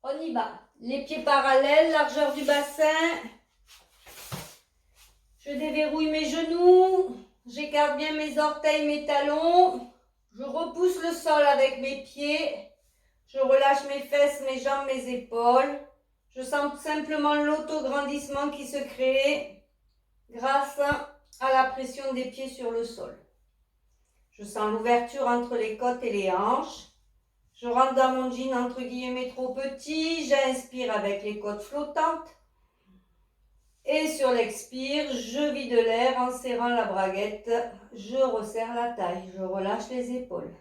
On y va. Les pieds parallèles, largeur du bassin. Je déverrouille mes genoux. J'écarte bien mes orteils, mes talons. Je repousse le sol avec mes pieds. Je relâche mes fesses, mes jambes, mes épaules. Je sens simplement l'autograndissement qui se crée grâce à la pression des pieds sur le sol. Je sens l'ouverture entre les côtes et les hanches. Je rentre dans mon jean entre guillemets trop petit. J'inspire avec les côtes flottantes. Et sur l'expire, je vide l'air en serrant la braguette. Je resserre la taille. Je relâche les épaules.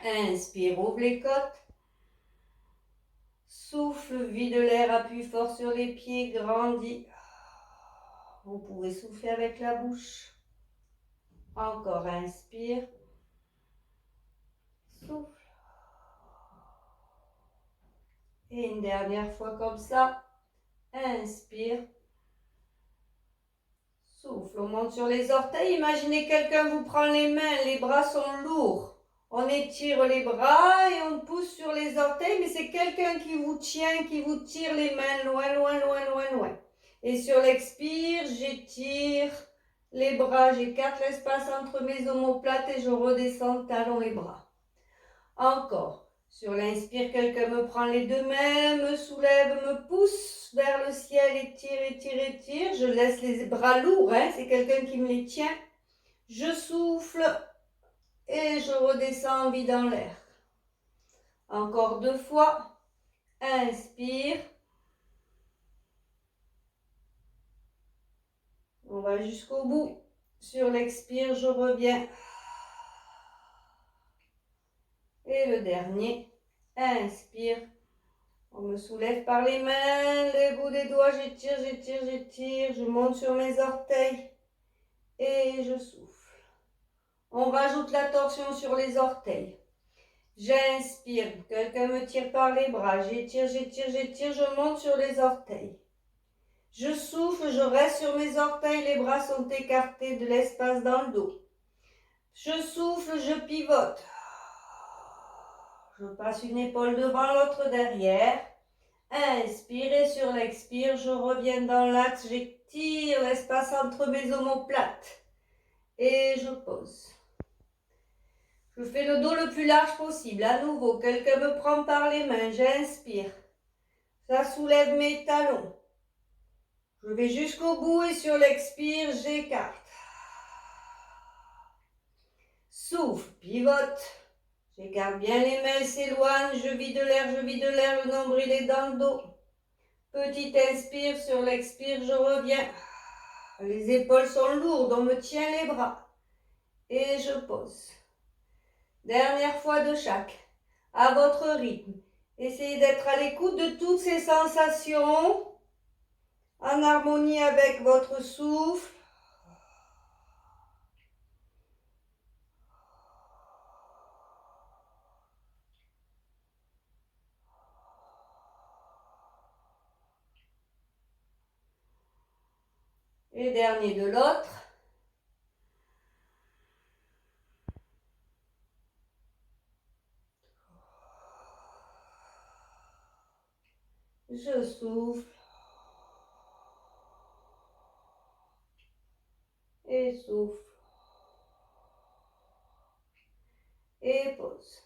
Inspire, ouvre les côtes. Souffle, vide l'air, appuie fort sur les pieds, grandis. Vous pouvez souffler avec la bouche. Encore, inspire. Souffle. Et une dernière fois comme ça. Inspire. Souffle. On monte sur les orteils. Imaginez quelqu'un vous prend les mains. Les bras sont lourds. On étire les bras et on pousse sur les orteils. Mais c'est quelqu'un qui vous tient, qui vous tire les mains loin, loin, loin, loin, loin. Et sur l'expire, j'étire les bras. J'écarte l'espace entre mes omoplates et je redescends talons et bras. Encore. Sur l'inspire, quelqu'un me prend les deux mains, me soulève, me pousse vers le ciel, étire, étire, étire. Je laisse les bras lourds, c'est quelqu'un qui me les tient. Je souffle et je redescends en vidant l'air. Encore 2 fois. Inspire. On va jusqu'au bout. Sur l'expire, je reviens. Et le dernier. Inspire. On me soulève par les mains, les bouts des doigts, j'étire, j'étire, j'étire. Je monte sur mes orteils et je souffle. On rajoute la torsion sur les orteils. J'inspire, quelqu'un me tire par les bras, j'étire, j'étire, j'étire, je monte sur les orteils. Je souffle, je reste sur mes orteils, les bras sont écartés de l'espace dans le dos. Je souffle, je pivote. Je passe une épaule devant, l'autre derrière. Inspirez sur l'expire, je reviens dans l'axe, j'étire l'espace entre mes omoplates. Et je pose. Je fais le dos le plus large possible. À nouveau, quelqu'un me prend par les mains, j'inspire. Ça soulève mes talons. Je vais jusqu'au bout et sur l'expire, j'écarte. Souffle, pivote. J'écarte bien les mains, s'éloigne, je vide l'air, le nombril est dans le dos. Petite inspire, sur l'expire, je reviens. Les épaules sont lourdes, on me tient les bras. Et je pose. Dernière fois de chaque, à votre rythme. Essayez d'être à l'écoute de toutes ces sensations, en harmonie avec votre souffle. Et dernier de l'autre. Je souffle. Et souffle. Et pose.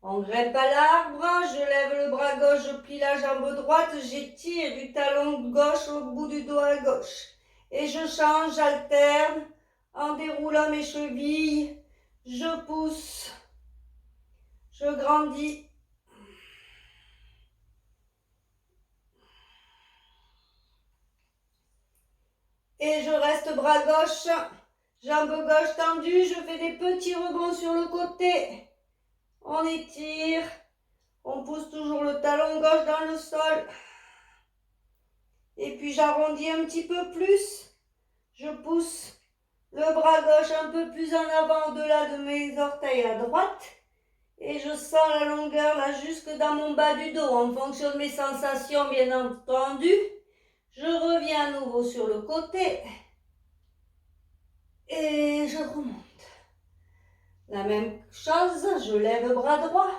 On grimpe à l'arbre, je lève le bras gauche, je plie la jambe droite, j'étire du talon gauche au bout du dos à gauche. Et je change, j'alterne en déroulant mes chevilles. Je pousse. Je grandis. Et je reste bras gauche, jambe gauche tendue, je fais des petits rebonds sur le côté. On étire, on pousse toujours le talon gauche dans le sol. Et puis j'arrondis un petit peu plus. Je pousse le bras gauche un peu plus en avant au-delà de mes orteils à droite. Et je sens la longueur là jusque dans mon bas du dos en fonction de mes sensations bien entendu. Je reviens à nouveau sur le côté. Et je remonte. La même chose, je lève bras droit,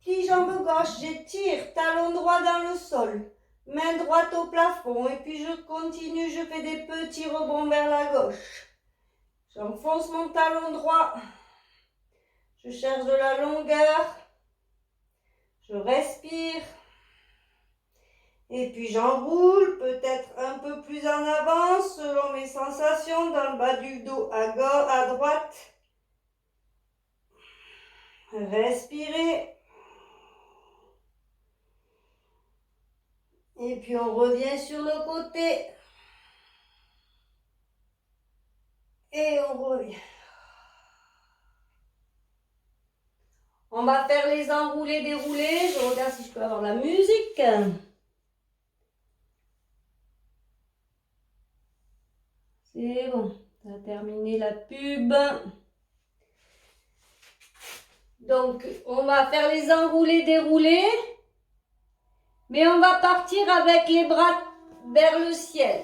Plie jambe gauche, j'étire, talon droit dans le sol. Main droite au plafond. Et puis je continue, je fais des petits rebonds vers la gauche. J'enfonce mon talon droit. Je cherche de la longueur. Je respire. Et puis j'enroule, peut-être un peu plus en avant, selon mes sensations, dans le bas du dos, à gauche, à droite. Respirez. Et puis on revient sur le côté. Et on revient. On va faire les enroulés, déroulés. Je regarde si je peux avoir la musique. C'est bon, ça a terminé la pub. Donc, on va faire les enroulés, déroulés. Mais on va partir avec les bras vers le ciel.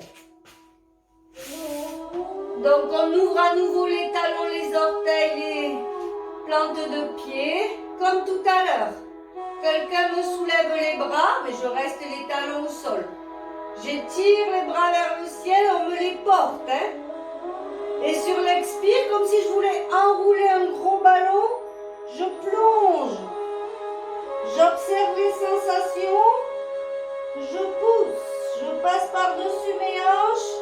Donc, on ouvre à nouveau les talons, les orteils, les plantes de pied, comme tout à l'heure. Quelqu'un me soulève les bras, mais je reste les talons au sol. J'étire les bras vers le ciel, on me les porte. Et sur l'expire, comme si je voulais enrouler un gros ballon, je plonge. J'observe les sensations. Je pousse. Je passe par-dessus mes hanches.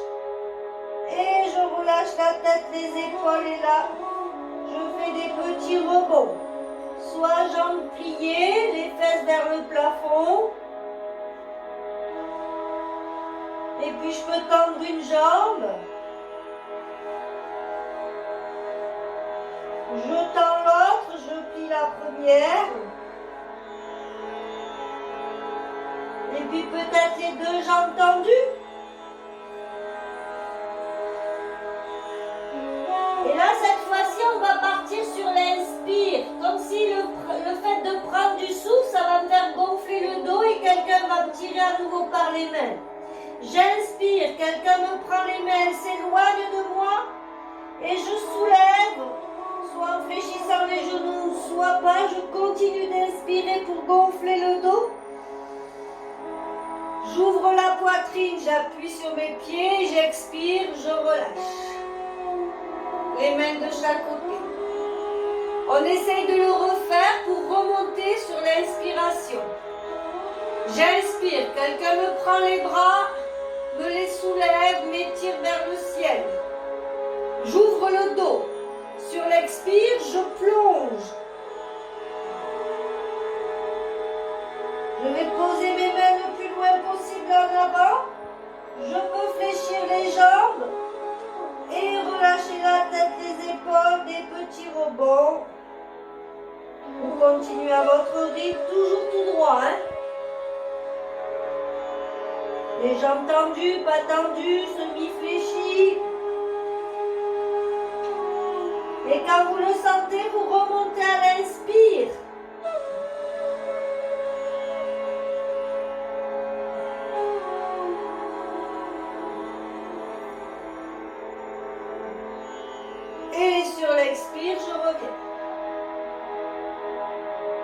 Et je relâche la tête, les épaules. Et là, je fais des petits rebonds. Soit jambes pliées, les fesses vers le plafond. Et puis je peux tendre une jambe. Je tends l'autre, je plie la première. Et puis peut-être les deux jambes tendues. Et là, cette fois-ci, on va partir sur l'inspire. Comme si le fait de prendre du souffle, ça va me faire gonfler le dos et quelqu'un va me tirer à nouveau par les mains. J'inspire, quelqu'un me prend les mains, elle s'éloigne de moi et je soulève, soit en fléchissant les genoux, soit pas. Je continue d'inspirer pour gonfler le dos. J'ouvre la poitrine, j'appuie sur mes pieds, j'expire, je relâche. Les mains de chaque côté. On essaye de le refaire pour remonter sur l'inspiration. J'inspire, quelqu'un me prend les bras, me les soulève, m'étire vers le ciel. J'ouvre le dos. Sur l'expire, je plonge. Je vais poser mes mains le plus loin possible en avant. Je peux fléchir les jambes et relâcher la tête, les épaules, des petits rebonds. Vous continuez à votre rythme, toujours tout droit. Les jambes tendues, pas tendues, semi-fléchies. Et quand vous le sentez, vous remontez à l'inspire. Et sur l'expire, je reviens.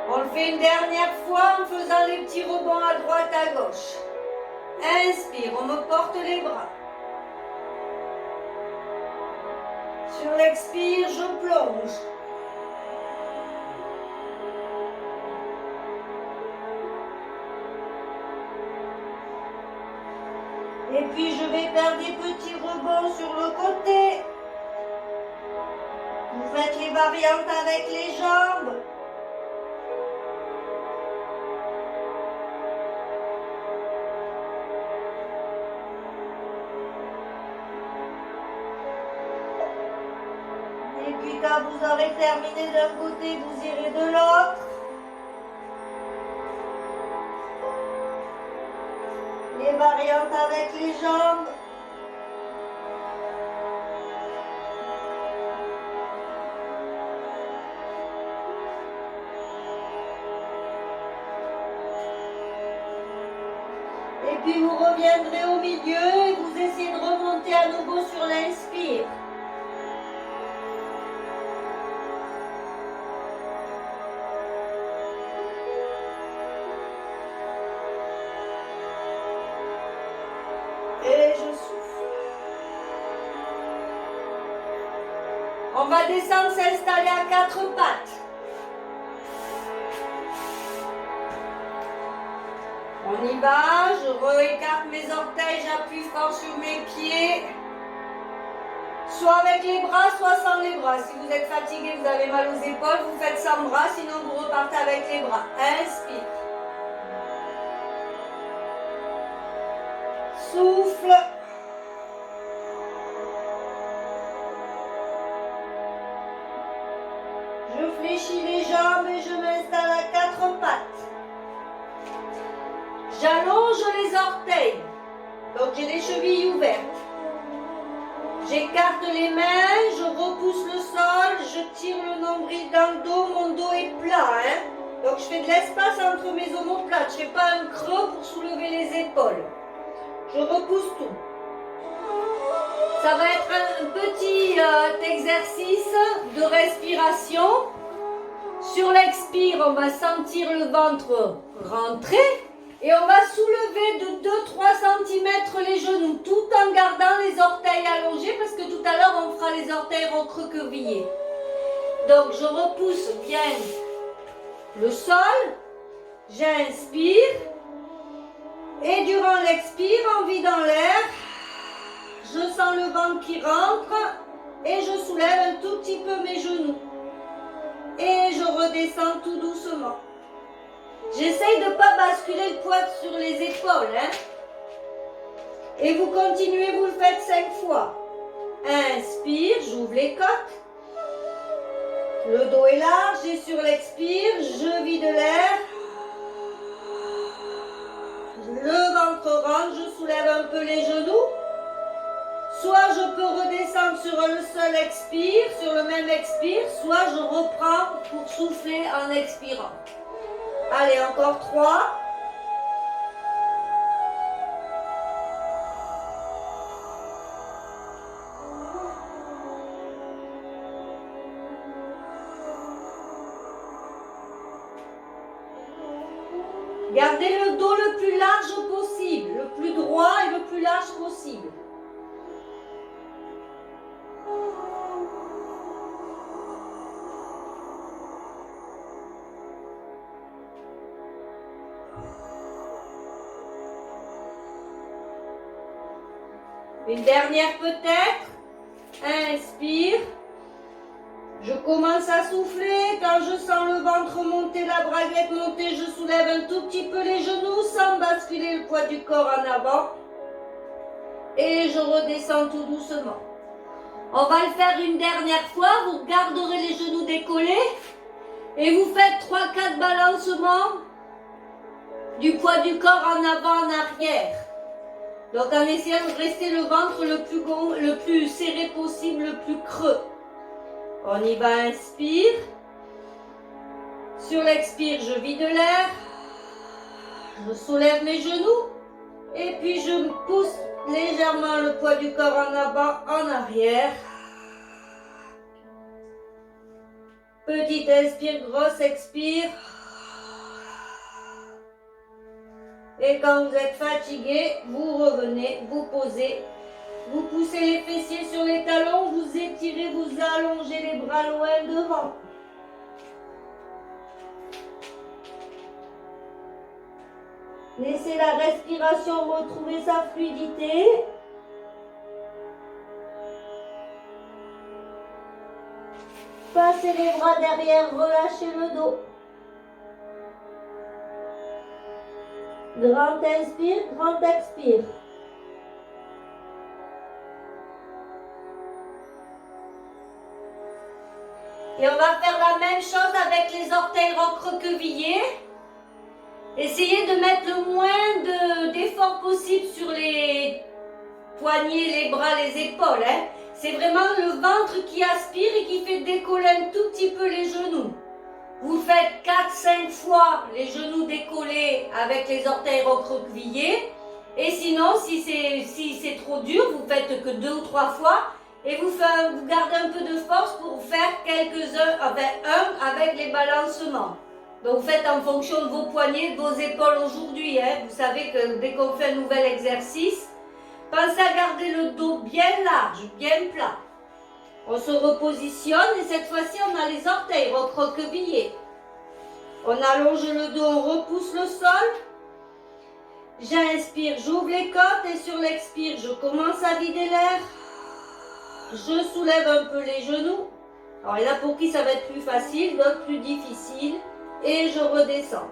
On le fait une dernière fois en faisant les petits rebonds à droite, à gauche. Inspire, on me porte les bras. Sur l'expire, je plonge. Et puis je vais faire des petits rebonds sur le côté. Vous faites les variantes avec les jambes. Et puis quand vous aurez terminé d'un côté, vous irez de l'autre. Les variantes avec les jambes. Et puis vous reviendrez au milieu et vous essayez de remonter à nouveau sur l'inspire. On va descendre, s'installer à quatre pattes. On y va, je réécarte mes orteils, j'appuie fort sur mes pieds. Soit avec les bras, soit sans les bras. Si vous êtes fatigué, vous avez mal aux épaules, vous faites sans bras, sinon vous repartez avec les bras. Inspire. Souffle. Je fléchis les jambes et je m'installe à quatre pattes. J'allonge les orteils. Donc j'ai les chevilles ouvertes. J'écarte les mains, je repousse le sol, je tire le nombril dans le dos, mon dos est plat. Donc je fais de l'espace entre mes omoplates. Je ne fais pas un creux pour soulever les épaules. Je repousse tout. Ça va être un petit exercice de respiration. Sur l'expire, on va sentir le ventre rentrer et on va soulever de 2-3 cm les genoux tout en gardant les orteils allongés parce que tout à l'heure on fera les orteils recroquevillés. Donc je repousse bien le sol, j'inspire et durant l'expire, en vidant l'air, je sens le ventre qui rentre et je soulève un tout petit peu mes genoux. Et je redescends tout doucement. J'essaye de ne pas basculer le poids sur les épaules. Et vous continuez, vous le faites 5 fois. Inspire, j'ouvre les côtes. Le dos est large et sur l'expire, je vide l'air. Le ventre rentre, je soulève un peu les genoux. Soit je peux redescendre sur le seul expire, sur le même expire, soit je reprends pour souffler en expirant. Allez, encore 3. Gardez le dos le plus large possible, le plus droit et le plus large possible. Une dernière peut-être. Inspire. Je commence à souffler. Quand je sens le ventre monter, la braguette monter, je soulève un tout petit peu les genoux sans basculer le poids du corps en avant. Et je redescends tout doucement. On va le faire une dernière fois. Vous garderez les genoux décollés. Et vous faites 3-4 balancements du poids du corps en avant, en arrière. Donc en essayant de rester le ventre le plus serré possible, le plus creux. On y va, inspire. Sur l'expire, je vide l'air. Je soulève mes genoux. Et puis je pousse légèrement le poids du corps en avant, en arrière. Petite inspire, grosse expire. Et quand vous êtes fatigué, vous revenez, vous posez, vous poussez les fessiers sur les talons, vous étirez, vous allongez les bras loin devant. Laissez la respiration retrouver sa fluidité. Passez les bras derrière, relâchez le dos. Grand inspire, grand expire. Et on va faire la même chose avec les orteils recroquevillés. Essayez de mettre le moins d'effort possible sur les poignets, les bras, les épaules. C'est vraiment le ventre qui aspire et qui fait décoller un tout petit peu les genoux. Vous faites 4-5 fois les genoux décollés avec les orteils recroquevillés. Et sinon, si c'est trop dur, vous faites que 2 ou 3 fois. Et vous gardez un peu de force pour faire quelques-uns, un avec les balancements. Donc vous faites en fonction de vos poignets, de vos épaules aujourd'hui. Vous savez que dès qu'on fait un nouvel exercice, pensez à garder le dos bien large, bien plat. On se repositionne et cette fois-ci, on a les orteils recroquevillés. On allonge le dos, on repousse le sol. J'inspire, j'ouvre les côtes et sur l'expire, je commence à vider l'air. Je soulève un peu les genoux. Alors, il y en a pour qui ça va être plus facile, d'autres plus difficile. Et je redescends.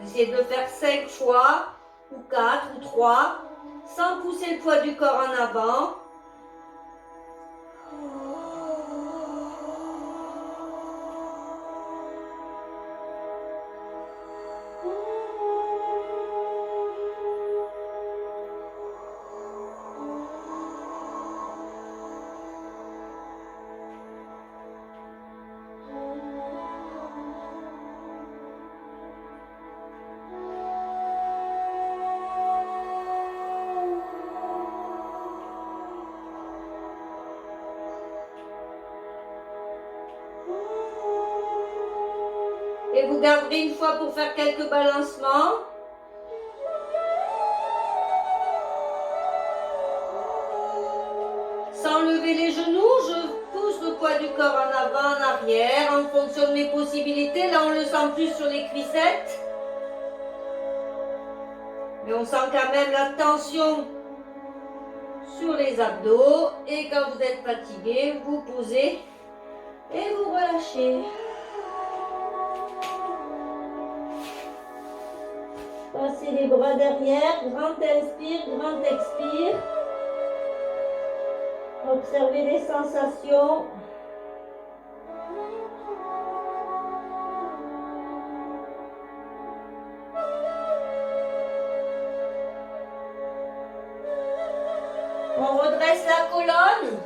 J'essaie de le faire 5 fois, ou 4, ou 3, sans pousser le poids du corps en avant. Et vous garderez une fois pour faire quelques balancements. Sans lever les genoux, je pousse le poids du corps en avant, en arrière, en fonction de mes possibilités. Là, on le sent plus sur les cuissettes. Mais on sent quand même la tension sur les abdos. Et quand vous êtes fatigué, vous posez et vous relâchez. Passez les bras derrière, grand inspire, grand expire. Observez les sensations. On redresse la colonne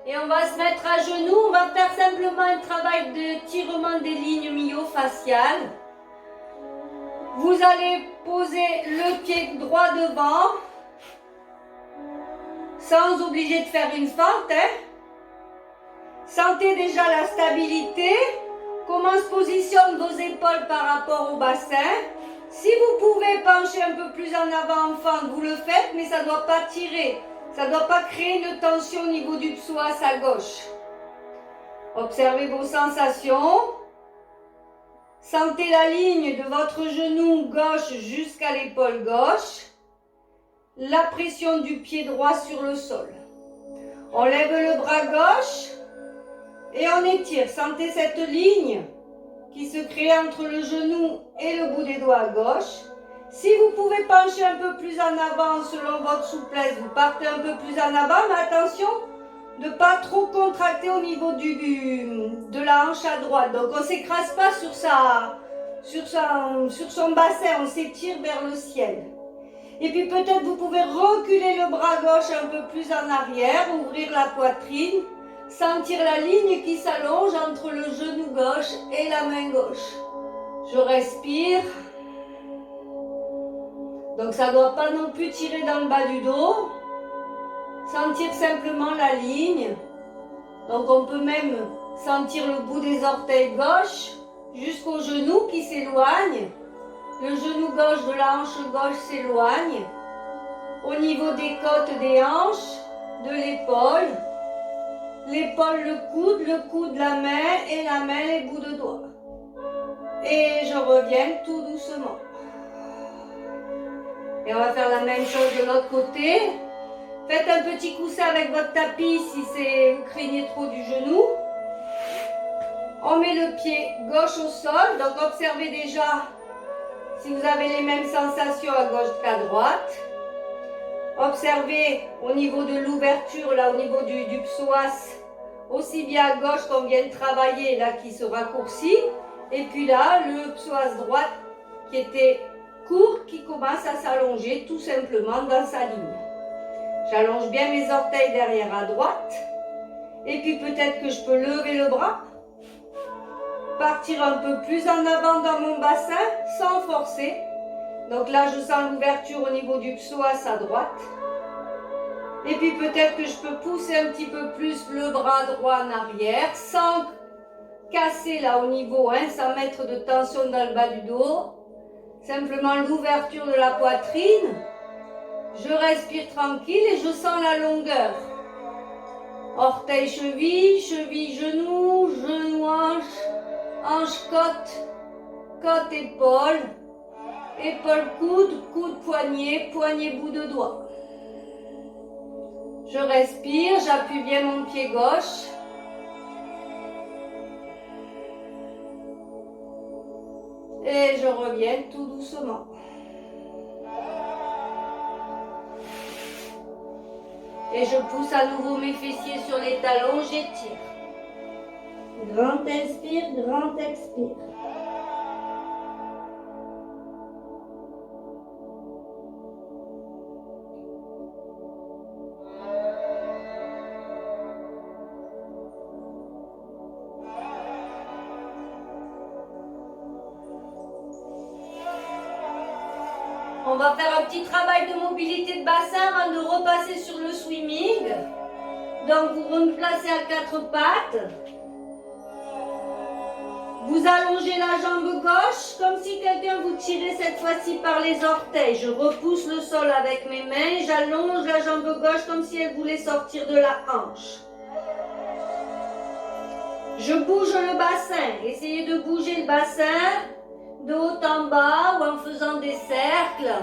et on va se mettre à genoux. On va faire simplement un travail de tirement des lignes myofasciales. Vous allez poser le pied droit devant, sans obliger de faire une fente. Sentez déjà la stabilité, comment se positionnent vos épaules par rapport au bassin. Si vous pouvez pencher un peu plus en avant en fente, vous le faites, mais ça ne doit pas tirer. Ça ne doit pas créer une tension au niveau du psoas à gauche. Observez vos sensations. Sentez la ligne de votre genou gauche jusqu'à l'épaule gauche. La pression du pied droit sur le sol. On lève le bras gauche et on étire. Sentez cette ligne qui se crée entre le genou et le bout des doigts à gauche. Si vous pouvez pencher un peu plus en avant selon votre souplesse, vous partez un peu plus en avant, mais attention de ne pas trop contracter au niveau de la hanche à droite. Donc on ne s'écrase pas sur son bassin, on s'étire vers le ciel. Et puis peut-être vous pouvez reculer le bras gauche un peu plus en arrière, ouvrir la poitrine, sentir la ligne qui s'allonge entre le genou gauche et la main gauche. Je respire. Donc ça ne doit pas non plus tirer dans le bas du dos. Sentir simplement la ligne. Donc on peut même sentir le bout des orteils gauche jusqu'au genou qui s'éloigne. Le genou gauche de la hanche gauche s'éloigne. Au niveau des côtes des hanches, de l'épaule. L'épaule, le coude, la main et la main, les bouts de doigts. Et je reviens tout doucement. Et on va faire la même chose de l'autre côté. Faites un petit coussin avec votre tapis si vous craignez trop du genou. On met le pied gauche au sol. Donc observez déjà si vous avez les mêmes sensations à gauche qu'à droite. Observez au niveau de l'ouverture, là au niveau du psoas, aussi bien à gauche qu'on vient de travailler, là qui se raccourcit. Et puis là, le psoas droite qui était court, qui commence à s'allonger tout simplement dans sa ligne. J'allonge bien mes orteils derrière à droite. Et puis peut-être que je peux lever le bras. Partir un peu plus en avant dans mon bassin sans forcer. Donc là, je sens l'ouverture au niveau du psoas à droite. Et puis peut-être que je peux pousser un petit peu plus le bras droit en arrière sans casser là au niveau, sans mettre de tension dans le bas du dos. Simplement l'ouverture de la poitrine. Je respire tranquille et je sens la longueur. Orteil, cheville, cheville, genou, genou, hanche, côte, côte, épaule, épaule, coude, coude, poignet, poignet, bout de doigt. Je respire, j'appuie bien mon pied gauche. Et je reviens tout doucement. Et je pousse à nouveau mes fessiers sur les talons, j'étire. Grand inspire, grand expire. On va faire un petit travail de mobilité de bassin avant de repasser sur le swimming. Donc vous replacez à quatre pattes. Vous allongez la jambe gauche comme si quelqu'un vous tirait cette fois-ci par les orteils. Je repousse le sol avec mes mains. J'allonge la jambe gauche comme si elle voulait sortir de la hanche. Je bouge le bassin. Essayez de bouger le bassin de haut en bas ou en faisant des cercles.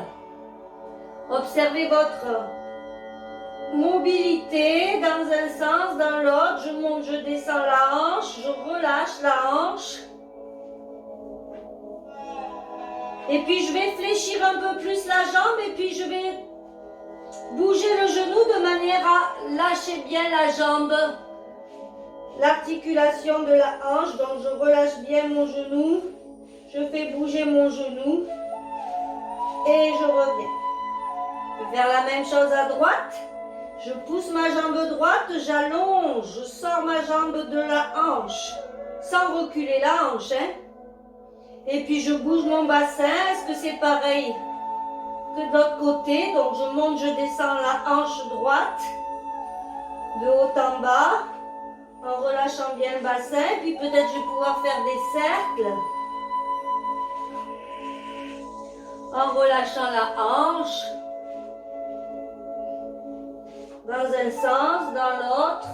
Observez votre mobilité dans un sens, dans l'autre. Je monte, je descends la hanche, je relâche la hanche. Et puis je vais fléchir un peu plus la jambe et puis je vais bouger le genou de manière à lâcher bien la jambe. L'articulation de la hanche, donc je relâche bien mon genou. Je fais bouger mon genou et je reviens. Je vais faire la même chose à droite. Je pousse ma jambe droite, j'allonge, je sors ma jambe de la hanche, sans reculer la hanche. Et puis je bouge mon bassin. Est-ce que c'est pareil que de l'autre côté? Donc je monte, je descends la hanche droite, de haut en bas, en relâchant bien le bassin. Puis peut-être je vais pouvoir faire des cercles. En relâchant la hanche, dans un sens, dans l'autre.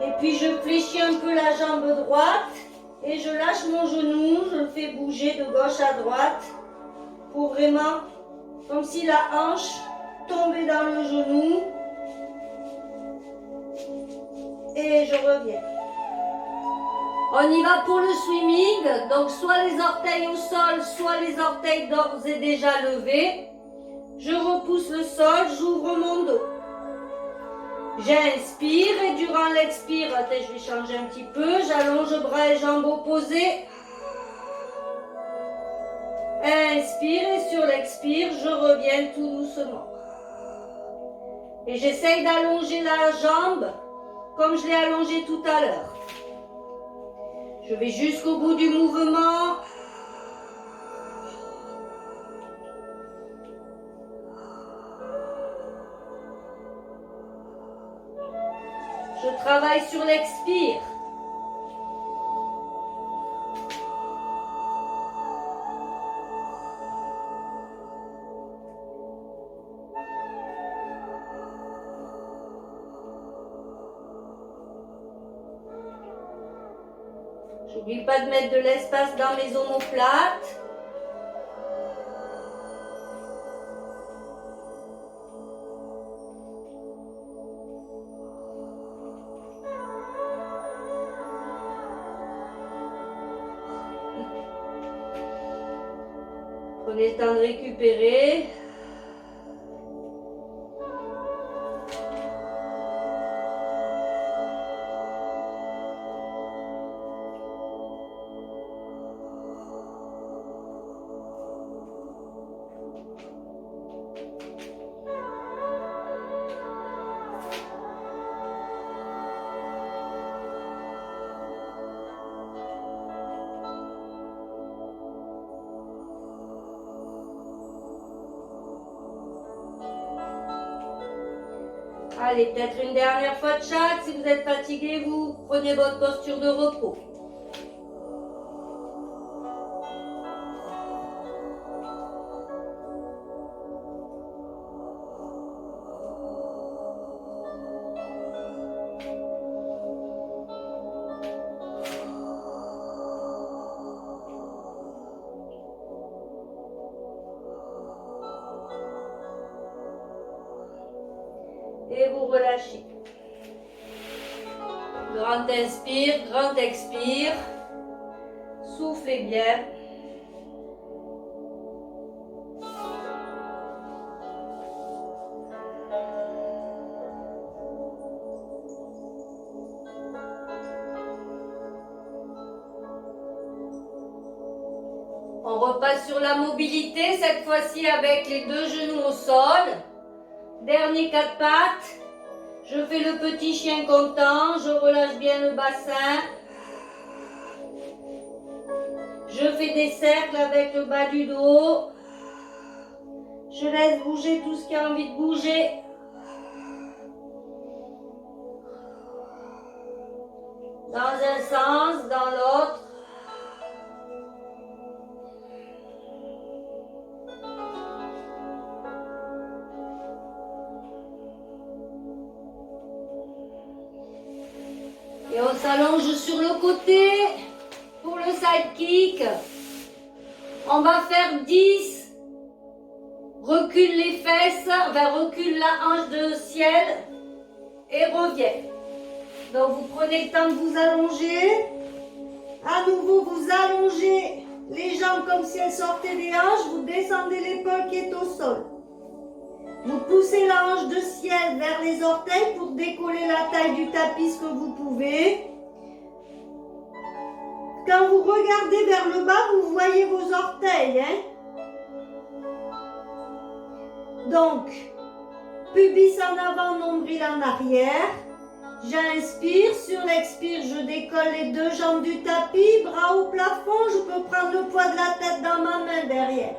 Et puis je fléchis un peu la jambe droite et je lâche mon genou, je le fais bouger de gauche à droite pour vraiment, comme si la hanche tombait dans le genou. Et je reviens. On y va pour le swimming, donc soit les orteils au sol, soit les orteils d'ores et déjà levés. Je repousse le sol, j'ouvre mon dos. J'inspire et durant l'expire, je vais changer un petit peu, j'allonge bras et jambes opposés. Inspire et sur l'expire, je reviens tout doucement. Et j'essaye d'allonger la jambe comme je l'ai allongée tout à l'heure. Je vais jusqu'au bout du mouvement. Je travaille sur l'expire. J'oublie pas de mettre de l'espace dans mes omoplates. Prenez le temps de récupérer. Allez, peut-être une dernière fois de chaque. Si vous êtes fatigué, vous prenez votre posture de repos. relâchez. Grand inspire, grand expire. Soufflez bien. On repasse sur la mobilité, cette fois-ci avec les deux genoux au sol. Dernier quatre pattes. Je fais le petit chien content, je relâche bien le bassin. Je fais des cercles avec le bas du dos. Je laisse bouger tout ce qui a envie de bouger. Dans un sens, dans l'autre. Et on s'allonge sur le côté pour le side kick. On va faire 10. Recule les fesses, enfin recule la hanche de ciel et reviens. Donc vous prenez le temps de vous allonger. À nouveau vous allongez les jambes comme si elles sortaient des hanches. Vous descendez l'épaule qui est au sol. Vous poussez la hanche de ciel vers les orteils pour décoller la taille du tapis ce que vous pouvez. Quand vous regardez vers le bas, vous voyez vos orteils. Donc, pubis en avant, nombril en arrière. J'inspire, sur l'expire, je décolle les deux jambes du tapis, bras au plafond, je peux prendre le poids de la tête dans ma main derrière.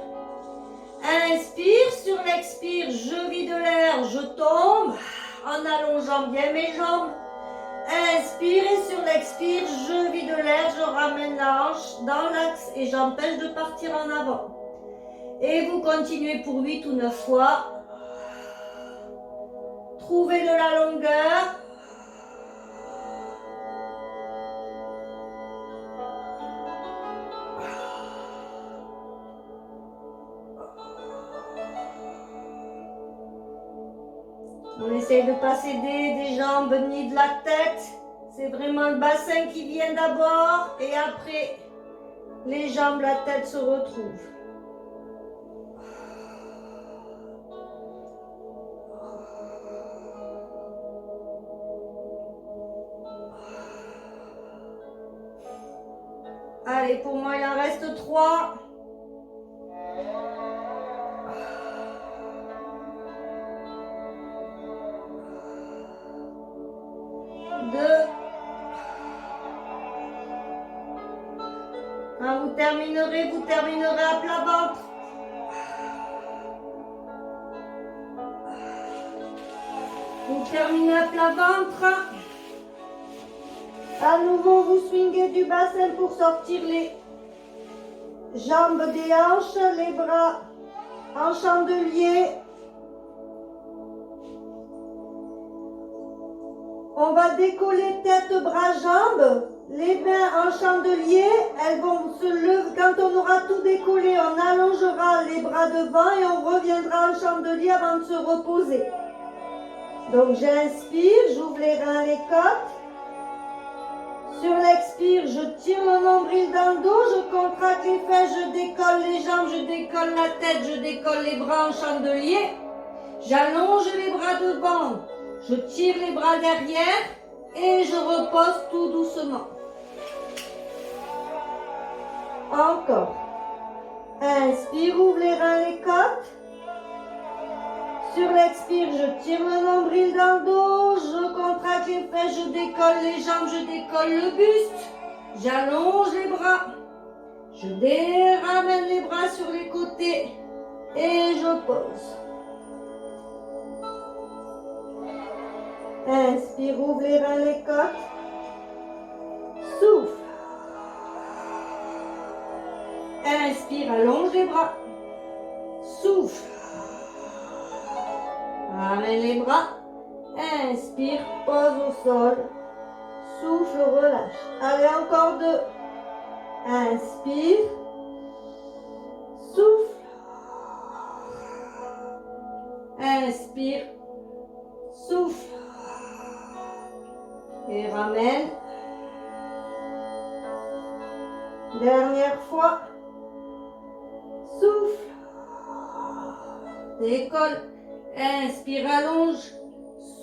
Inspire, sur l'expire, je vide l'air, je tombe en allongeant bien mes jambes. Inspire et sur l'expire, je vide l'air, je ramène la hanche dans l'axe et j'empêche de partir en avant. Et vous continuez pour 8 ou 9 fois. Trouvez de la longueur. On essaye de ne pas céder des jambes ni de la tête. C'est vraiment le bassin qui vient d'abord et après les jambes, la tête se retrouvent. Allez, pour moi, il en reste 3. Quand vous terminerez à plat ventre. Vous terminez à plat ventre. À nouveau, vous swingez du bassin pour sortir les jambes des hanches, les bras en chandelier. On va décoller tête, bras, jambes. Les mains en chandelier, elles vont se lever. Quand on aura tout décollé, on allongera les bras devant et on reviendra en chandelier avant de se reposer. Donc j'inspire, j'ouvre les reins, les côtes. Sur l'expire, je tire le nombril dans le dos, je contracte les fesses, je décolle les jambes, je décolle la tête, je décolle les bras en chandelier. J'allonge les bras devant, je tire les bras derrière et je repose tout doucement. Encore. Inspire, ouvre les reins, les côtes. Sur l'expire, je tire le nombril dans le dos, je contracte les fesses, je décolle les jambes, je décolle le buste. J'allonge les bras. Je ramène les bras sur les côtés et je pose. Inspire, ouvre les reins, les côtes. Souffle. Inspire, allonge les bras. Souffle. Ramène les bras. Inspire, pose au sol. Souffle, relâche. Allez, encore 2. Inspire. Souffle. Inspire. Souffle. Et ramène. Dernière fois. Souffle. Décolle. Inspire, allonge.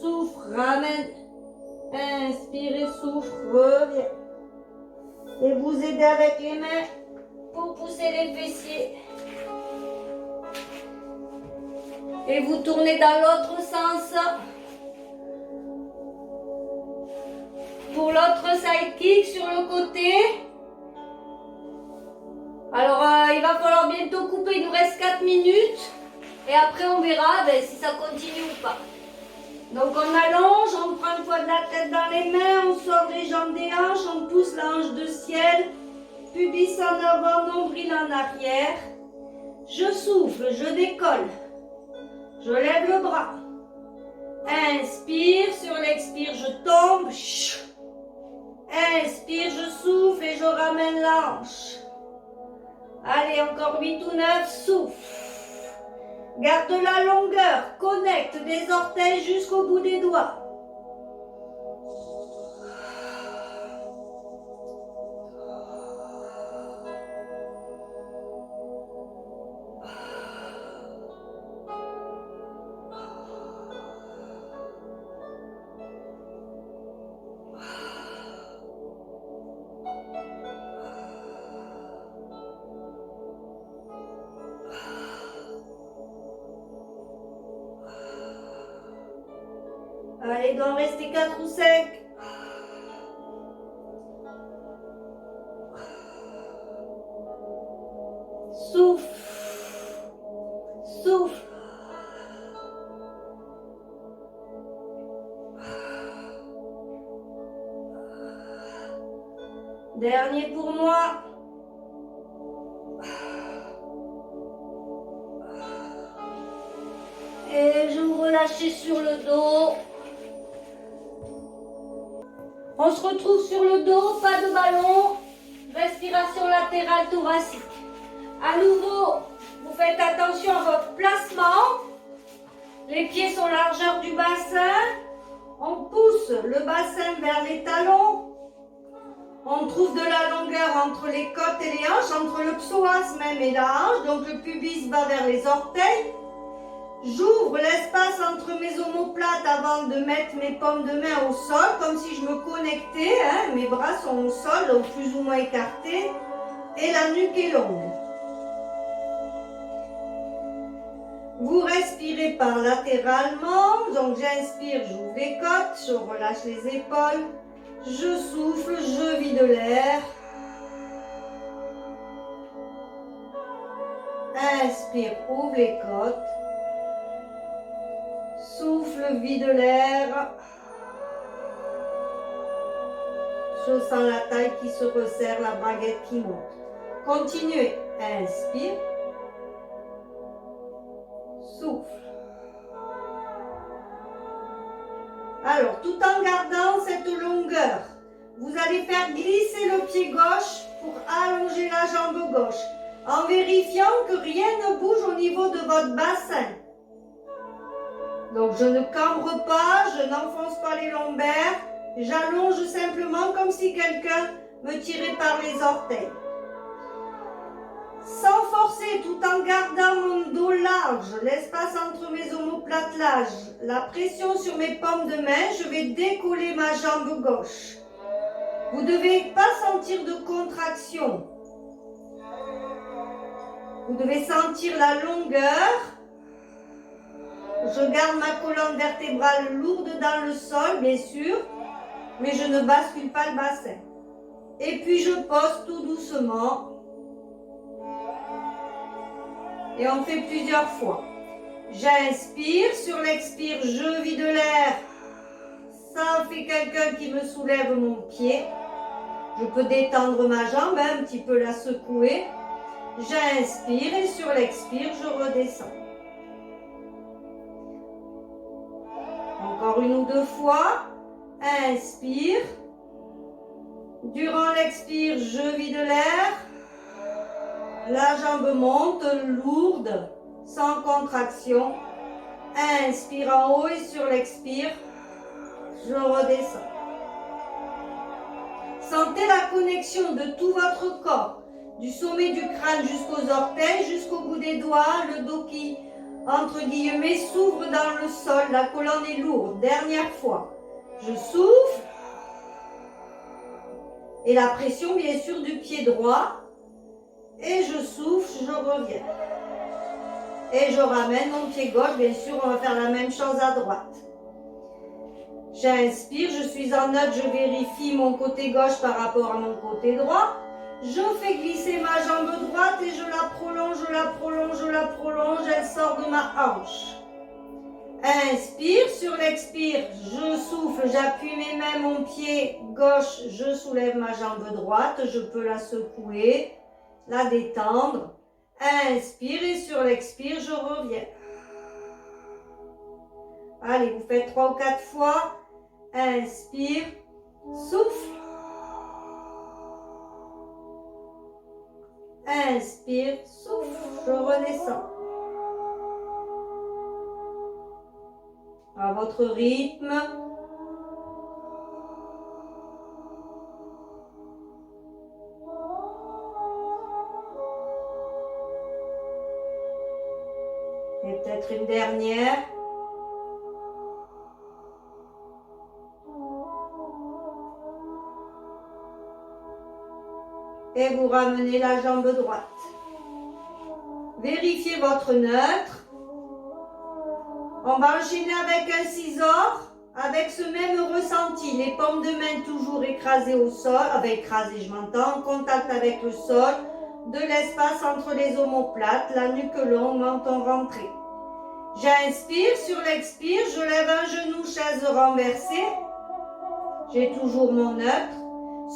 Souffle, ramène. Inspire et souffle, reviens. Et vous aidez avec les mains pour pousser les fessiers. Et vous tournez dans l'autre sens. Pour l'autre side kick sur le côté. Alors, il va falloir bientôt couper. Il nous reste 4 minutes. Et après, on verra si ça continue ou pas. Donc, on allonge, on prend une fois de la tête dans les mains, on sort les jambes des hanches, on pousse la hanche de ciel. Pubis en avant, nombril en arrière. Je souffle, je décolle. Je lève le bras. Inspire, sur l'expire, je tombe. Inspire, je souffle et je ramène la hanche. Allez, encore 8 ou 9, souffle. Garde la longueur, connecte des orteils jusqu'au bout des doigts. Allez, il doit en rester 4 ou 5. Souffle. Souffle. Dernier pour moi. Et je vous relâchez sur le dos. On se retrouve sur le dos, pas de ballon. Respiration latérale thoracique. À nouveau, vous faites attention à votre placement. Les pieds sont largeur du bassin. On pousse le bassin vers les talons. On trouve de la longueur entre les côtes et les hanches, entre le psoas même et la hanche. Donc le pubis va vers les orteils. J'ouvre l'espace entre mes omoplates avant de mettre mes paumes de main au sol, comme si je me connectais. Mes bras sont au sol, donc plus ou moins écartés. Et la nuque est longue. Vous respirez par latéralement. Donc j'inspire, j'ouvre les côtes, je relâche les épaules. Je souffle, je vide l'air. Inspire, ouvre les côtes. Souffle, vide l'air. Je sens la taille qui se resserre, la baguette qui monte. Continuez. Inspire. Souffle. Alors, tout en gardant cette longueur, vous allez faire glisser le pied gauche pour allonger la jambe gauche, en vérifiant que rien ne bouge au niveau de votre bassin. Donc, je ne cambre pas, je n'enfonce pas les lombaires, j'allonge simplement comme si quelqu'un me tirait par les orteils. Sans forcer, tout en gardant mon dos large, l'espace entre mes omoplates larges, la pression sur mes paumes de main, je vais décoller ma jambe gauche. Vous ne devez pas sentir de contraction. Vous devez sentir la longueur. Je garde ma colonne vertébrale lourde dans le sol, bien sûr, mais je ne bascule pas le bassin. Et puis je pose tout doucement. Et on fait plusieurs fois. J'inspire, sur l'expire, je vide l'air. Ça fait quelqu'un qui me soulève mon pied. Je peux détendre ma jambe, un petit peu la secouer. J'inspire et sur l'expire, je redescends. Encore une ou deux fois. Inspire. Durant l'expire, je vide l'air. La jambe monte, lourde, sans contraction. Inspire en haut et sur l'expire, je redescends. Sentez la connexion de tout votre corps, du sommet du crâne jusqu'aux orteils, jusqu'au bout des doigts, le dos qui, entre guillemets, s'ouvre dans le sol, la colonne est lourde. Dernière fois, je souffle. Et la pression, bien sûr, du pied droit. Et je souffle, je reviens. Et je ramène mon pied gauche, bien sûr, on va faire la même chose à droite. J'inspire, je suis en neutre, je vérifie mon côté gauche par rapport à mon côté droit. Je fais glisser ma jambe droite et je la prolonge, je la prolonge, je la prolonge, elle sort de ma hanche. Inspire, sur l'expire, je souffle, j'appuie mes mains, mon pied gauche, je soulève ma jambe droite, je peux la secouer, la détendre. Inspire et sur l'expire, je reviens. Allez, vous faites 3 ou 4 fois. Inspire, souffle. Inspire, souffle, je redescends. À votre rythme. Et peut-être une dernière. Et vous ramenez la jambe droite. Vérifiez votre neutre. On va enchaîner avec un scissor, avec ce même ressenti. Les paumes de main toujours écrasées au sol, écrasées je m'entends, en contact avec le sol, de l'espace entre les omoplates, la nuque longue, menton rentré. J'inspire, sur l'expire, je lève un genou, chaise renversée. J'ai toujours mon neutre.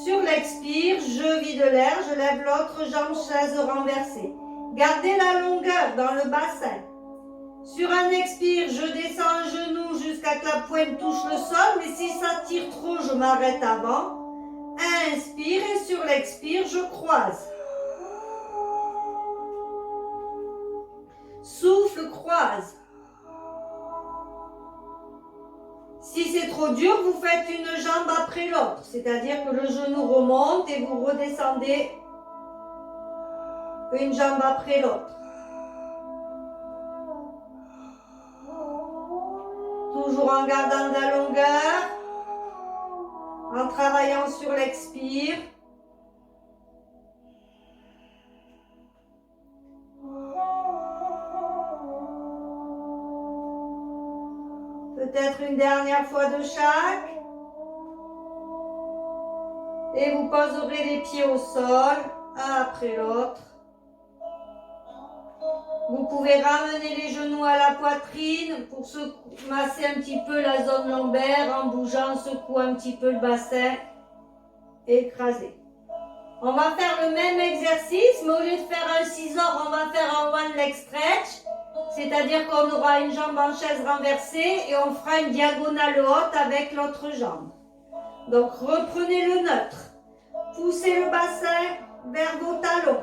Sur l'expire, je vide l'air, je lève l'autre jambe, chaise renversée. Gardez la longueur dans le bassin. Sur un expire, je descends un genou jusqu'à que la pointe touche le sol, mais si ça tire trop, je m'arrête avant. Inspire et sur l'expire, je croise. Souffle, croise. Si c'est trop dur, vous faites une jambe après l'autre, c'est-à-dire que le genou remonte et vous redescendez une jambe après l'autre. Toujours en gardant de la longueur, en travaillant sur l'expire. Peut-être une dernière fois de chaque. Et vous poserez les pieds au sol, un après l'autre. Vous pouvez ramener les genoux à la poitrine pour se masser un petit peu la zone lombaire en bougeant, secouer un petit peu le bassin. Écraser. On va faire le même exercice, mais au lieu de faire un scissor, on va faire un one leg stretch. C'est-à-dire qu'on aura une jambe en chaise renversée et on fera une diagonale haute avec l'autre jambe. Donc reprenez le neutre. Poussez le bassin vers vos talons.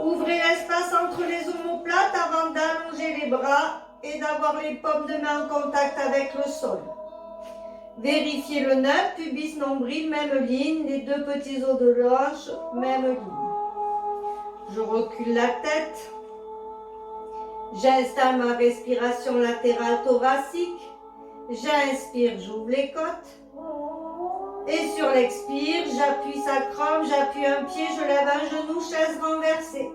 Ouvrez l'espace entre les omoplates avant d'allonger les bras et d'avoir les paumes de main en contact avec le sol. Vérifiez le neutre, pubis, nombril, même ligne, les deux petits os de l'anche, même ligne. Je recule la tête. J'installe ma respiration latérale thoracique. J'inspire, j'ouvre les côtes. Et sur l'expire, j'appuie sacrum, j'appuie un pied, je lève un genou, chaise renversée.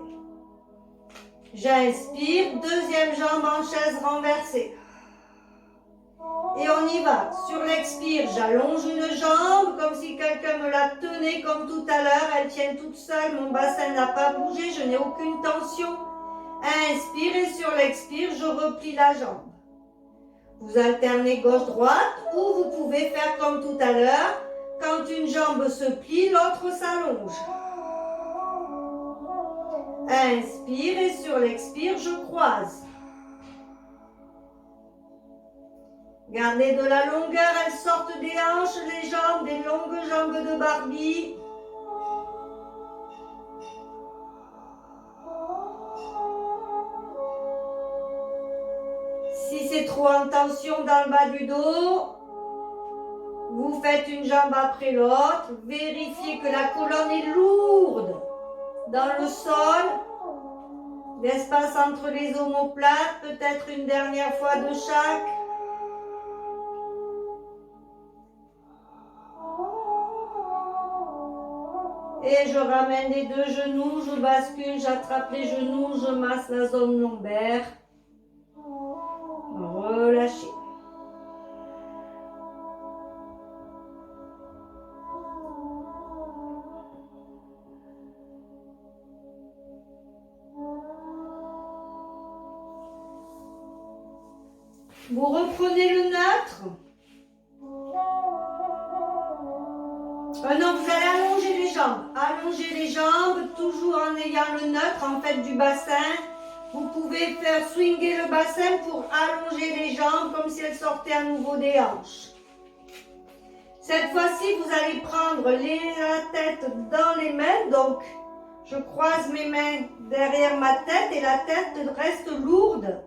J'inspire, deuxième jambe en chaise renversée. Et on y va. Sur l'expire, j'allonge une jambe comme si quelqu'un me la tenait comme tout à l'heure. Elle tient toute seule, mon bassin n'a pas bougé, je n'ai aucune tension. Inspire et sur l'expire, je replie la jambe. Vous alternez gauche-droite ou vous pouvez faire comme tout à l'heure. Quand une jambe se plie, l'autre s'allonge. Inspire et sur l'expire, je croise. Gardez de la longueur, elles sortent des hanches, les jambes, des longues jambes de Barbie. trop en tension dans le bas du dos. Vous faites une jambe après l'autre. Vérifiez que la colonne est lourde dans le sol. L'espace entre les omoplates, peut-être une dernière fois de chaque. Et je ramène les deux genoux, je bascule, j'attrape les genoux, je masse la zone lombaire. Relâchez. Vous reprenez le neutre. Non, vous allez allonger les jambes. Allonger les jambes, toujours en ayant le neutre, en fait, du bassin. Vous pouvez faire swinger le bassin pour allonger les jambes comme si elles sortaient à nouveau des hanches. Cette fois-ci, vous allez prendre la tête dans les mains. Donc, je croise mes mains derrière ma tête et la tête reste lourde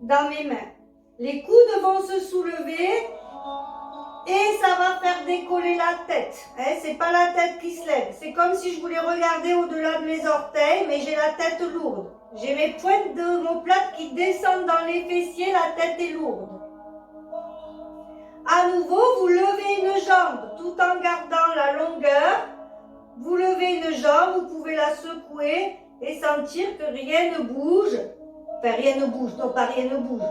dans mes mains. Les coudes vont se soulever et ça va faire décoller la tête. C'est pas la tête qui se lève. C'est comme si je voulais regarder au-delà de mes orteils, mais j'ai la tête lourde. J'ai mes pointes d'omoplate qui descendent dans les fessiers, la tête est lourde. À nouveau, vous levez une jambe tout en gardant la longueur. Vous levez une jambe, vous pouvez la secouer et sentir que rien ne bouge. Enfin, rien ne bouge, non pas rien ne bouge.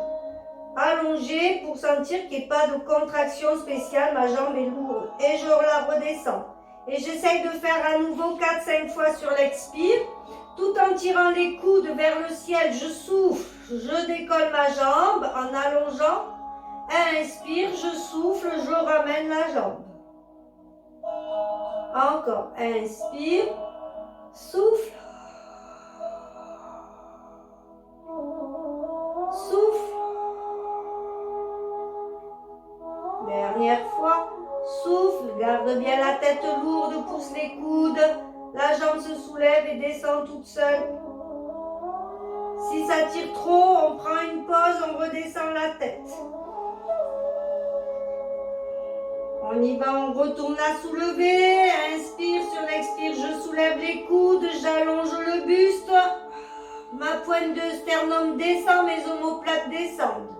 Allongée pour sentir qu'il n'y ait pas de contraction spéciale, ma jambe est lourde. Et je la redescends. Et j'essaye de faire à nouveau 4-5 fois sur l'expire. Tout en tirant les coudes vers le ciel, je souffle, je décolle ma jambe en allongeant. Inspire, je souffle, je ramène la jambe. Encore, inspire, souffle. Souffle. Dernière fois, souffle, garde bien la tête lourde, pousse les coudes, la jambe se soulève et descend toute seule. Si ça tire trop, on prend une pause, on redescend la tête. On y va, on retourne à soulever, inspire, sur l'expire, je soulève les coudes, j'allonge le buste, ma pointe de sternum descend, mes omoplates descendent.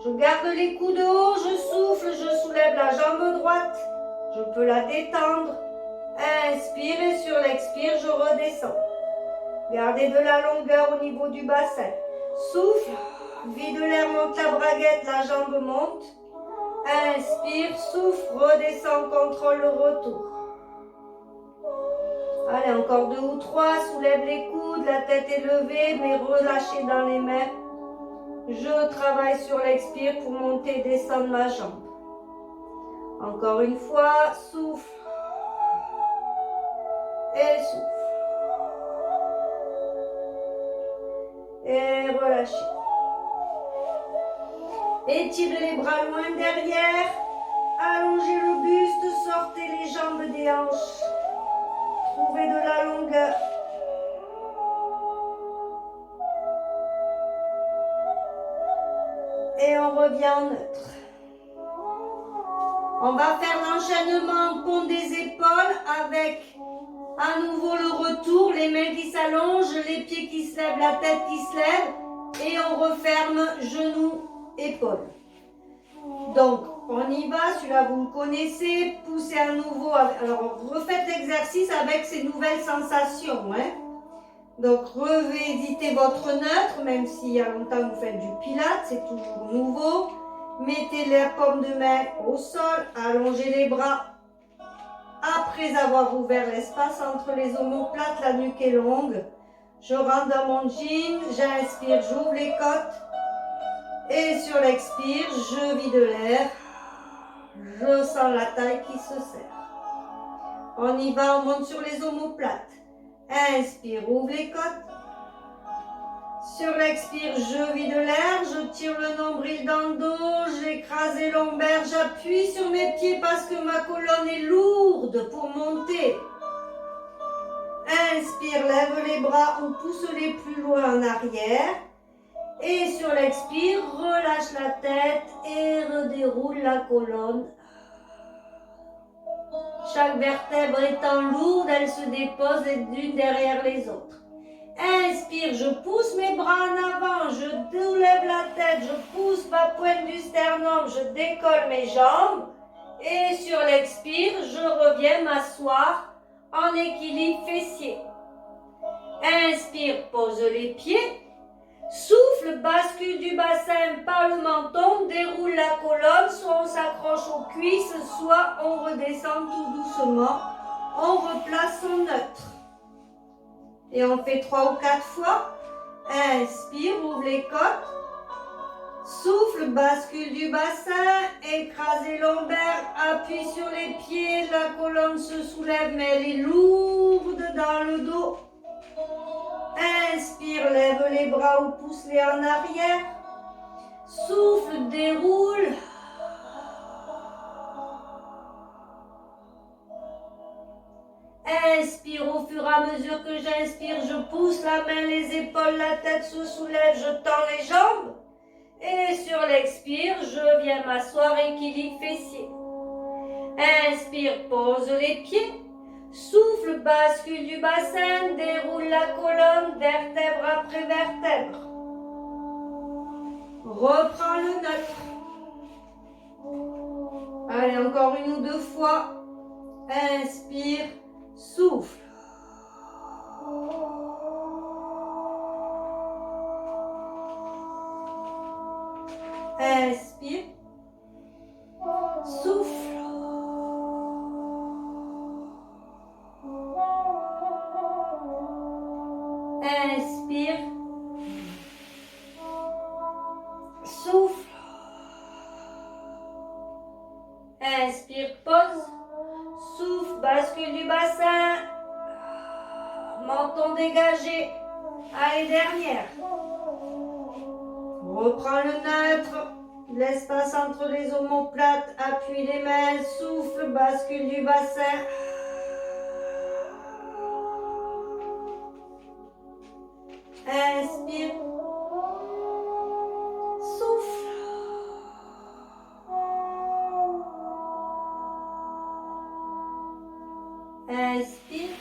Je garde les coudes hauts, je souffle, je soulève la jambe droite, je peux la détendre. Inspire et sur l'expire, je redescends. Gardez de la longueur au niveau du bassin. Souffle, vide l'air, monte la braguette, la jambe monte. Inspire, souffle, redescend, contrôle le retour. Allez, encore 2 ou 3, soulève les coudes, la tête est levée, mais relâchez dans les mains. Je travaille sur l'expire pour monter et descendre ma jambe. Encore une fois, souffle. Et souffle. Et relâchez. Étirez les bras loin derrière. Allongez le buste, sortez les jambes des hanches. Trouvez de la longueur. Et on revient en neutre. On va faire l'enchaînement pont des épaules avec à nouveau le retour, les mains qui s'allongent, les pieds qui se lèvent, la tête qui se lève. Et on referme genoux, épaules. Donc, on y va, celui-là vous le connaissez, poussez à nouveau. Alors, refaites l'exercice avec ces nouvelles sensations. Donc, revisitez votre neutre, même s'il y a longtemps que vous faites du pilates, c'est toujours nouveau. Mettez la paume de main au sol, allongez les bras. Après avoir ouvert l'espace entre les omoplates, la nuque est longue. Je rentre dans mon jean, j'inspire, j'ouvre les côtes. Et sur l'expire, je vide l'air. Je sens la taille qui se serre. On y va, on monte sur les omoplates. Inspire, ouvre les côtes. Sur l'expire, je vide l'air, je tire le nombril dans le dos, j'écrase les lombaires, j'appuie sur mes pieds parce que ma colonne est lourde pour monter. Inspire, lève les bras ou pousse-les plus loin en arrière. Et sur l'expire, relâche la tête et redéroule la colonne. Chaque vertèbre étant lourde, elle se dépose l'une derrière les autres. Inspire, je pousse mes bras en avant, je soulève la tête, je pousse ma pointe du sternum, je décolle mes jambes. Et sur l'expire, je reviens m'asseoir en équilibre fessier. Inspire, pose les pieds. Souffle, bascule du bassin par le menton, déroule la colonne, soit on s'accroche aux cuisses, soit on redescend tout doucement. On replace son neutre. Et on fait 3 ou 4 fois. Inspire, ouvre les côtes. Souffle, bascule du bassin, écrase les lombaires, appuie sur les pieds, la colonne se soulève mais elle est lourde dans le dos. Inspire, lève les bras ou pousse-les en arrière. Souffle, déroule. Inspire, au fur et à mesure que j'inspire, je pousse la main, les épaules, la tête se soulève, je tends les jambes. Et sur l'expire, je viens m'asseoir, équilibre fessier. Inspire, pose les pieds. Souffle, bascule du bassin, déroule la colonne, vertèbre après vertèbre. Reprends le neutre. Allez, encore 1 ou 2 fois. Inspire, souffle. Inspire, souffle. Inspire, souffle. Inspire, pose. Souffle, bascule du bassin. Menton dégagé. Allez, dernière. Reprends le neutre. L'espace entre les omoplates. Appuie les mains. Souffle, bascule du bassin. Inspire. Souffle. Inspire.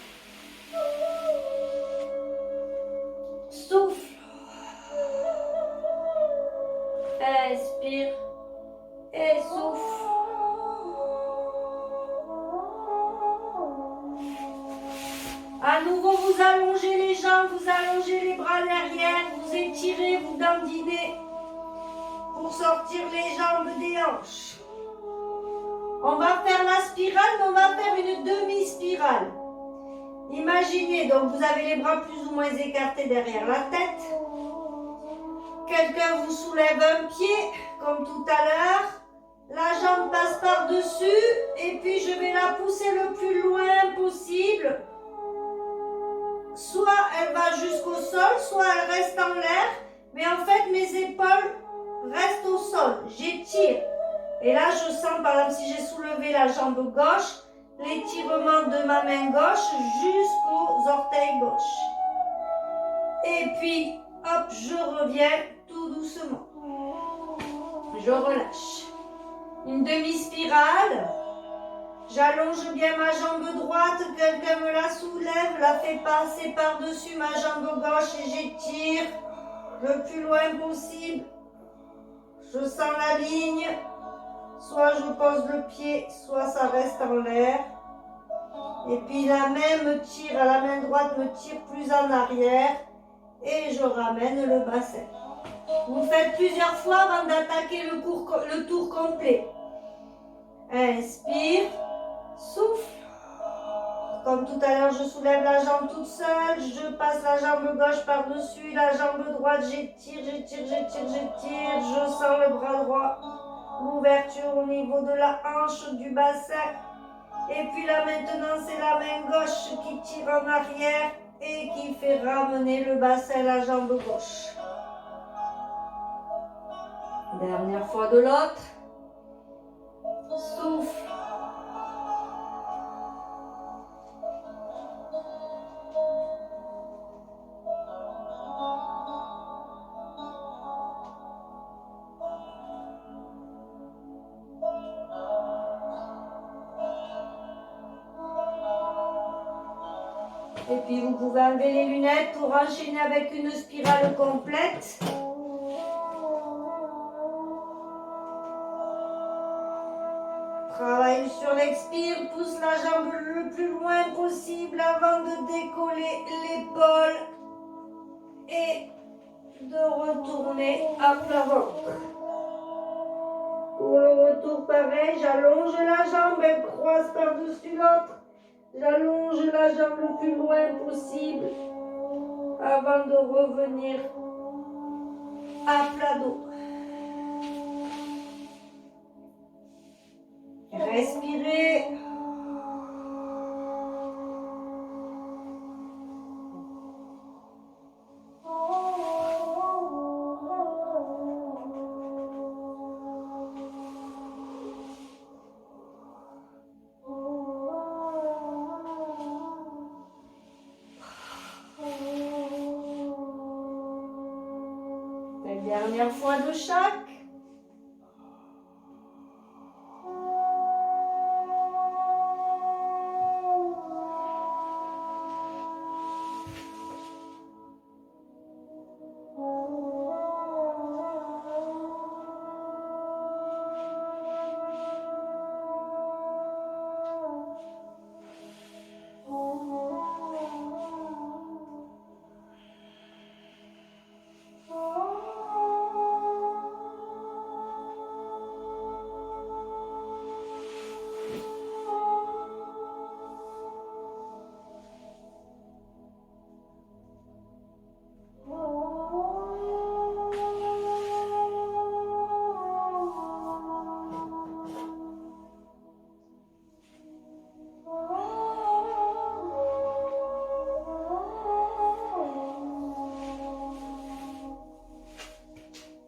Souffle. Inspire. Et souffle. À nouveau, vous allongez les jambes, vous allongez les bras derrière, vous étirez, vous dandinez pour sortir les jambes des hanches. On va faire la spirale, mais on va faire une demi-spirale. Imaginez, donc vous avez les bras plus ou moins écartés derrière la tête. Quelqu'un vous soulève un pied, comme tout à l'heure. La jambe passe par-dessus, et puis je vais la pousser le plus loin possible. Soit elle va jusqu'au sol, soit elle reste en l'air, mais en fait mes épaules restent au sol. J'étire. Et là je sens, par exemple, si j'ai soulevé la jambe gauche, l'étirement de ma main gauche jusqu'aux orteils gauche. Et puis, hop, je reviens tout doucement. Je relâche. Une demi-spirale. J'allonge bien ma jambe droite, quelqu'un me la soulève, la fait passer par-dessus ma jambe gauche et j'étire le plus loin possible. Je sens la ligne, soit je pose le pied, soit ça reste en l'air. Et puis la main me tire, la main droite me tire plus en arrière et je ramène le bassin. Vous faites plusieurs fois avant d'attaquer le tour complet. Inspire. Souffle. Comme tout à l'heure, je soulève la jambe toute seule. Je passe la jambe gauche par-dessus. La jambe droite, j'étire, j'étire, j'étire, j'étire. Je sens le bras droit. L'ouverture au niveau de la hanche, du bassin. Et puis là, maintenant, c'est la main gauche qui tire en arrière et qui fait ramener le bassin, la jambe gauche. Dernière fois de l'autre. Souffle. Et puis vous pouvez enlever les lunettes pour enchaîner avec une spirale complète. Travaille sur l'expire, pousse la jambe le plus loin possible avant de décoller l'épaule et de retourner à plat ventre. Pour le retour, pareil, j'allonge la jambe, elle croise par-dessus l'autre. J'allonge la jambe le plus loin possible avant de revenir à plat dos. Respirez. La dernière fois de chaque.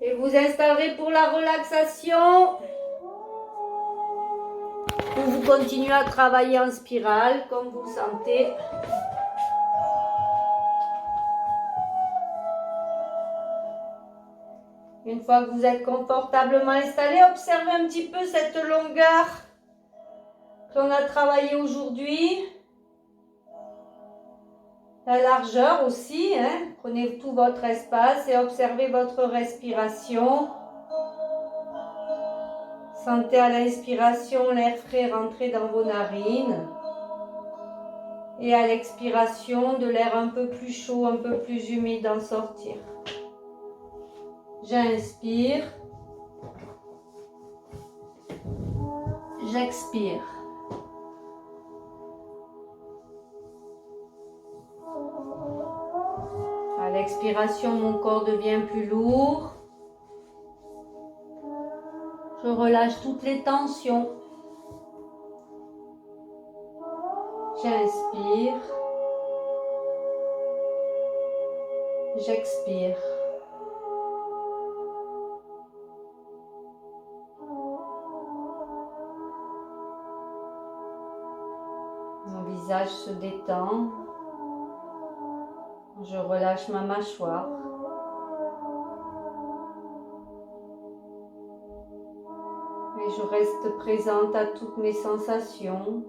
Et vous installerez pour la relaxation. Vous continuez à travailler en spirale comme vous le sentez. Une fois que vous êtes confortablement installé, observez un petit peu cette longueur qu'on a travaillé aujourd'hui. La largeur aussi, hein. Prenez tout votre espace et observez votre respiration. Sentez à l'inspiration l'air frais rentrer dans vos narines. Et à l'expiration, de l'air un peu plus chaud, un peu plus humide en sortir. J'inspire. J'expire. À l'expiration, mon corps devient plus lourd. Je relâche toutes les tensions. J'inspire. J'expire. Mon visage se détend. Je relâche ma mâchoire. Et je reste présente à toutes mes sensations,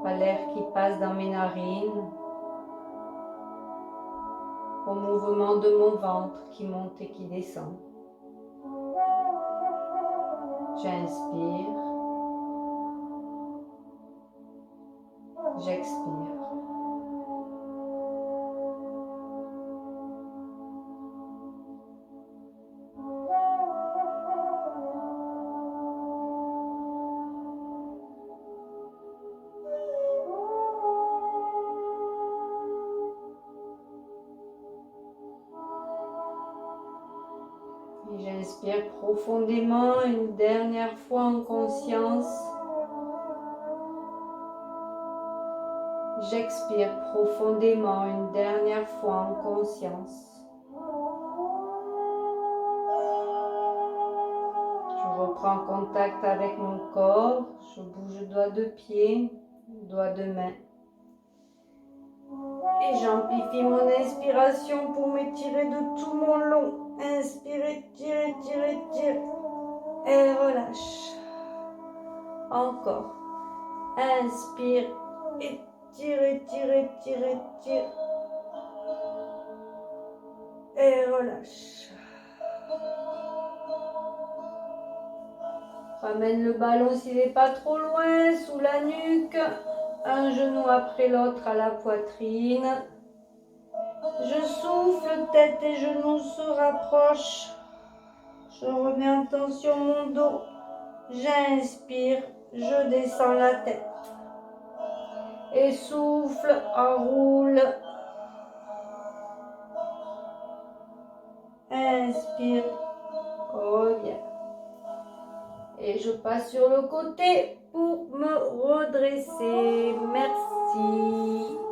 à l'air qui passe dans mes narines, au mouvement de mon ventre qui monte et qui descend. J'inspire. J'expire. Et j'inspire profondément une dernière fois en conscience. J'expire profondément une dernière fois en conscience. Je reprends contact avec mon corps. Je bouge doigt de pied, doigt de main. Et j'amplifie mon inspiration pour m'étirer de tout mon long. Inspirez, tirez, tirez, tirez. Et relâche. Encore. Inspire et étire, étire, étire, étire. Et relâche. Ramène le ballon s'il n'est pas trop loin, sous la nuque. Un genou après l'autre à la poitrine. Je souffle, tête et genoux se rapprochent. Je remets en tension mon dos. J'inspire, je descends la tête. Et souffle, enroule. Inspire, reviens. Et je passe sur le côté pour me redresser. Merci.